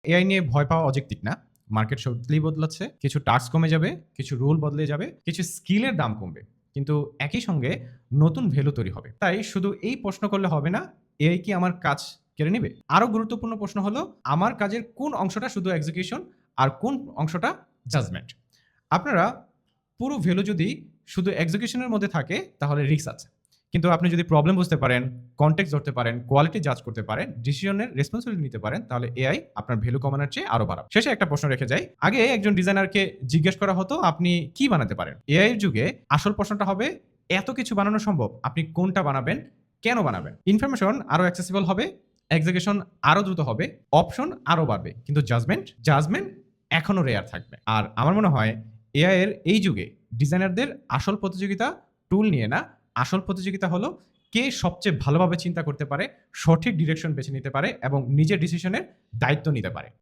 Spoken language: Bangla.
এআই নিয়ে ভয় পাওয়া অযৌক্তিক না। মার্কেট সত্যিই বদলাচ্ছে। কিছু টাস্ক কমে যাবে, কিছু রুল বদলে যাবে, কিছু স্কিলের দাম কমবে। কিন্তু একই সঙ্গে নতুন ভ্যালু তৈরি হবে। তাই শুধু এই প্রশ্ন করলে হবে না, এআই কি আমার কাজ কেড়ে নিবে? আরো গুরুত্বপূর্ণ প্রশ্ন হলো, আমার কাজের কোন অংশটা শুধু এক্সিকিউশন আর কোন অংশটা জাজমেন্ট? আপনারা পুরো ভ্যালু যদি শুধু এক্সিকিউশনের মধ্যে থাকে তাহলে রিস্ক আছে। কিন্তু আপনি যদি প্রবলেম বুঝতে পারেন, কনটেক্সট ধরতে পারেন, কোয়ালিটি জাজ করতে পারেন, ডিসিশনের রেসপন্সিবিলিটি নিতে পারেন, তাহলে এআই আপনার ভ্যালু কমানোর চেয়ে আরো বাড়াবে। শেষে একটা প্রশ্ন রেখে যাই। আগে একজন ডিজাইনারকে জিজ্ঞেস করা হতো আপনি কি বানাতে পারেন? এআই এর যুগে আসল প্রশ্নটা হবে এত কিছু বানানো সম্ভব, আপনি কোনটা বানাবেন, কেন বানাবেন? ইনফরমেশন আরো অ্যাক্সেসিবল হবে, এক্সিকিউশন আরো দ্রুত হবে, অপশন আরো বাড়বে। কিন্তু জাজমেন্ট এখনো রেয়ার থাকবে। আর আমার মনে হয় এআই এর এই যুগে ডিজাইনারদের আসল প্রতিযোগিতা টুল নিয়ে না, আসল প্রতিযোগিতা হলো কে সবচেয়ে ভালোভাবে চিন্তা করতে পারে, সঠিক ডিরেকশন বেছে নিতে পারে এবং নিজের ডিসিশনের দায়িত্ব নিতে পারে।